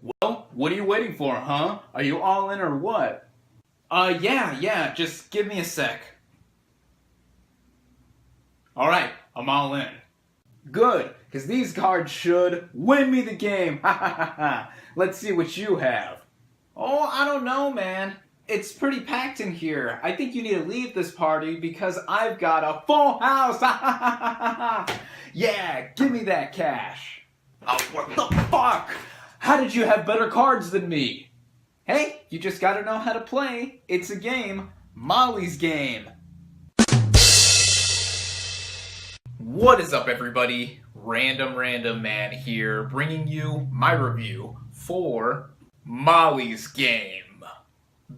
Well, what are you waiting for, huh? Are you all in or what? Yeah, just give me a sec. Alright, I'm all in. Good, because these cards should win me the game. Ha ha ha ha. Let's see what you have. Oh, I don't know, man. It's pretty packed in here. I think you need to leave this party because I've got a full house. Ha ha ha ha ha. Yeah, give me that cash. Oh, what the fuck? How did you have better cards than me? Hey, you just gotta know how to play. It's a game. Molly's game. What is up, everybody? Random Random Man here, bringing you my review for Molly's Game.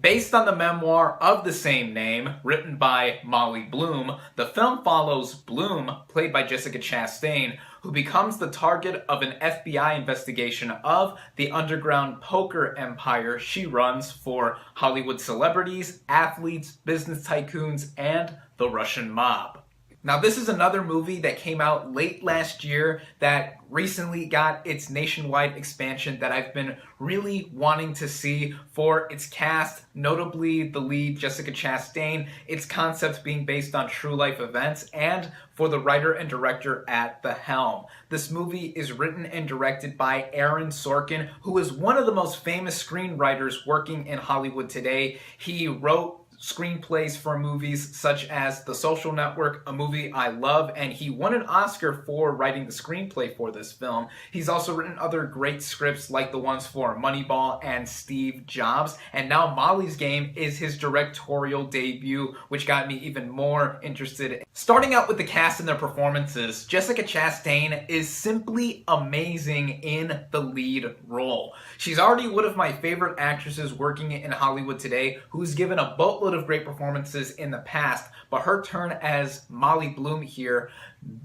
Based on the memoir of the same name, written by Molly Bloom, the film follows Bloom, played by Jessica Chastain, who becomes the target of an FBI investigation of the underground poker empire she runs for Hollywood celebrities, athletes, business tycoons, and the Russian mob. Now, this is another movie that came out late last year that recently got its nationwide expansion that I've been really wanting to see for its cast, notably the lead Jessica Chastain, its concept being based on true life events, and for the writer and director at the helm. This movie is written and directed by Aaron Sorkin, who is one of the most famous screenwriters working in Hollywood today. He wrote screenplays for movies such as The Social Network, a movie I love, and he won an Oscar for writing the screenplay for this film. He's also written other great scripts like the ones for Moneyball and Steve Jobs, and now Molly's Game is his directorial debut, which got me even more interested. Starting out with the cast and their performances, Jessica Chastain is simply amazing in the lead role. She's already one of my favorite actresses working in Hollywood today, who's given a boatload of great performances in the past, but her turn as Molly Bloom here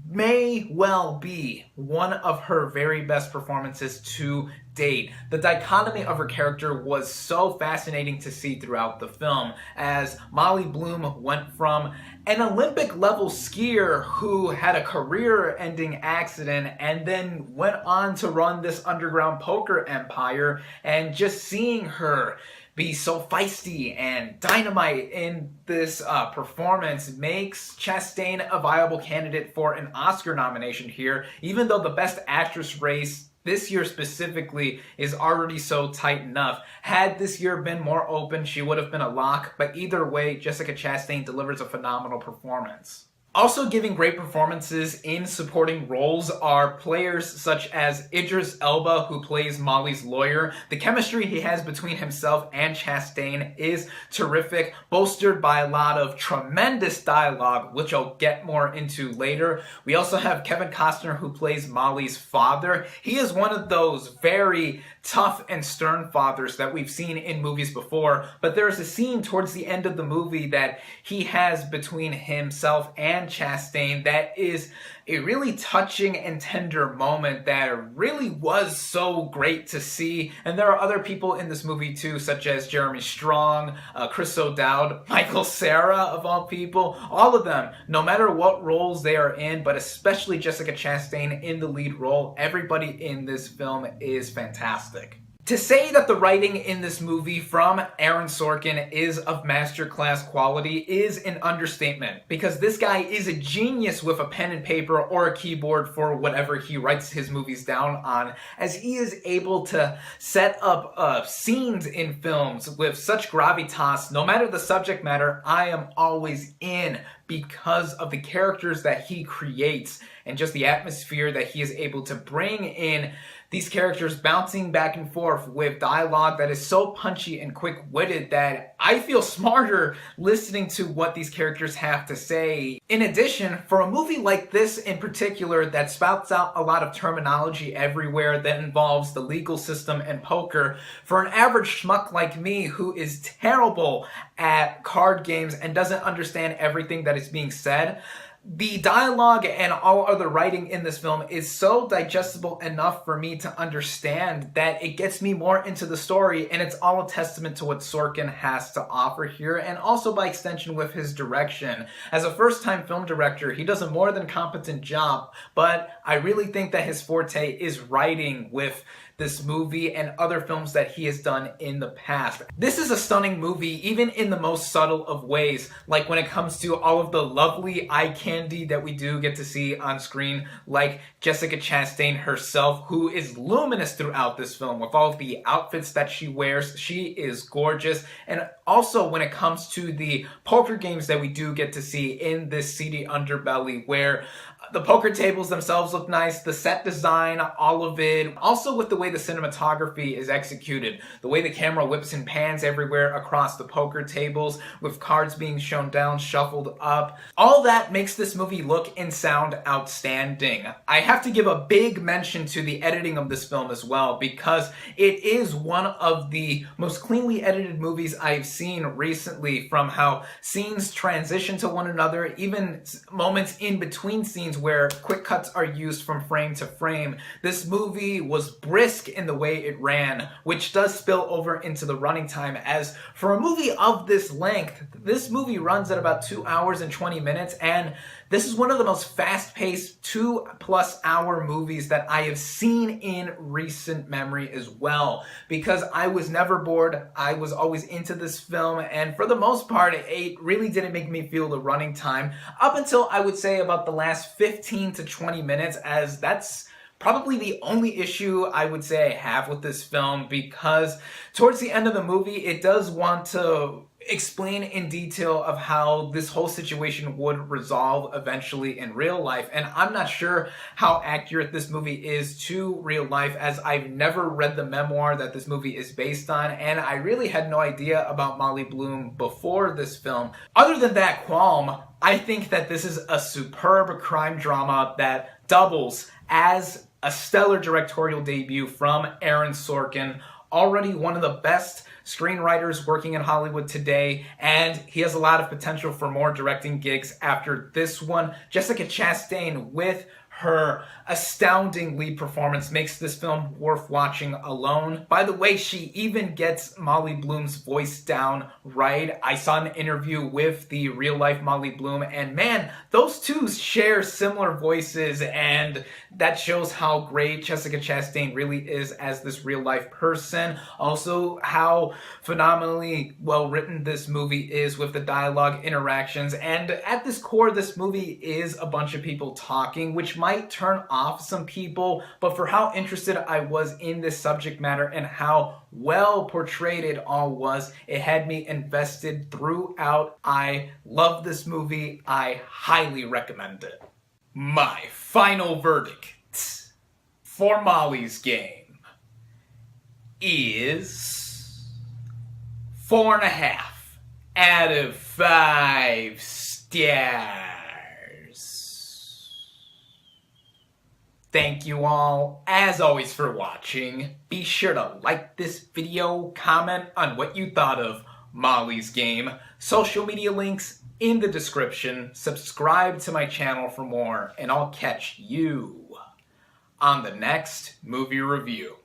may well be one of her very best performances to date. The dichotomy of her character was so fascinating to see throughout the film, as Molly Bloom went from an Olympic level skier who had a career-ending accident and then went on to run this underground poker empire, and just seeing her be so feisty and dynamite in this performance makes Chastain a viable candidate for an Oscar nomination here, even though the Best Actress race this year specifically is already so tight enough. Had this year been more open, she would have been a lock, but either way, Jessica Chastain delivers a phenomenal performance. Also giving great performances in supporting roles are players such as Idris Elba, who plays Molly's lawyer. The chemistry he has between himself and Chastain is terrific, bolstered by a lot of tremendous dialogue, which I'll get more into later. We also have Kevin Costner, who plays Molly's father. He is one of those very tough and stern fathers that we've seen in movies before, but there's a scene towards the end of the movie that he has between himself and Chastain that is a really touching and tender moment that really was so great to see. And there are other people in this movie too, such as Jeremy Strong, Chris O'Dowd, Michael Cera, of all people. All of them, no matter what roles they are in, but especially Jessica Chastain in the lead role, everybody in this film is fantastic. To say that the writing in this movie from Aaron Sorkin is of masterclass quality is an understatement, because this guy is a genius with a pen and paper or a keyboard for whatever he writes his movies down on, as he is able to set up scenes in films with such gravitas. No matter the subject matter, I am always in because of the characters that he creates and just the atmosphere that he is able to bring in. These characters bouncing back and forth with dialogue that is so punchy and quick-witted that I feel smarter listening to what these characters have to say. In addition, for a movie like this in particular that spouts out a lot of terminology everywhere that involves the legal system and poker, for an average schmuck like me who is terrible at card games and doesn't understand everything that is being said, the dialogue and all other writing in this film is so digestible enough for me to understand that it gets me more into the story, and it's all a testament to what Sorkin has to offer here, and also by extension with his direction. As a first-time film director, he does a more than competent job, but I really think that his forte is writing with this movie and other films that he has done in the past. This is a stunning movie, even in the most subtle of ways, like when it comes to all of the lovely eye candy that we do get to see on screen, like Jessica Chastain herself, who is luminous throughout this film with all of the outfits that she wears. She is gorgeous. And also when it comes to the poker games that we do get to see in this seedy underbelly, where the poker tables themselves look nice, the set design, all of it. Also with the way the cinematography is executed, the way the camera whips and pans everywhere across the poker tables, with cards being shown down, shuffled up. All that makes this movie look and sound outstanding. I have to give a big mention to the editing of this film as well, because it is one of the most cleanly edited movies I've seen recently, from how scenes transition to one another, even moments in between scenes where quick cuts are used from frame to frame. This movie was brisk in the way it ran, which does spill over into the running time, as for a movie of this length, this movie runs at about 2 hours and 20 minutes, and this is one of the most fast-paced 2+ hour movies that I have seen in recent memory as well, because I was never bored. I was always into this film, and for the most part, it really didn't make me feel the running time up until I would say about the last 15 to 20 minutes, as that's probably the only issue I would say I have with this film, because towards the end of the movie, it does want to explain in detail of how this whole situation would resolve eventually in real life. And I'm not sure how accurate this movie is to real life, as I've never read the memoir that this movie is based on, and I really had no idea about Molly Bloom before this film. Other than that qualm, I think that this is a superb crime drama that doubles as a stellar directorial debut from Aaron Sorkin, already one of the best screenwriters working in Hollywood today, and he has a lot of potential for more directing gigs after this one. Jessica Chastain, with her astounding lead performance, makes this film worth watching alone. By the way, she even gets Molly Bloom's voice down right. I saw an interview with the real-life Molly Bloom, and man, those two share similar voices, and that shows how great Jessica Chastain really is as this real-life person. Also, how phenomenally well-written this movie is with the dialogue, interactions, and at this core, this movie is a bunch of people talking, which might turn off some people, but for how interested I was in this subject matter and how well portrayed it all was, it had me invested throughout. I love this movie. I highly recommend it. My final verdict for Molly's Game is 4.5 out of 5 stars. Thank you all, as always, for watching. Be sure to like this video, comment on what you thought of Molly's Game, social media links in the description, subscribe to my channel for more, and I'll catch you on the next movie review.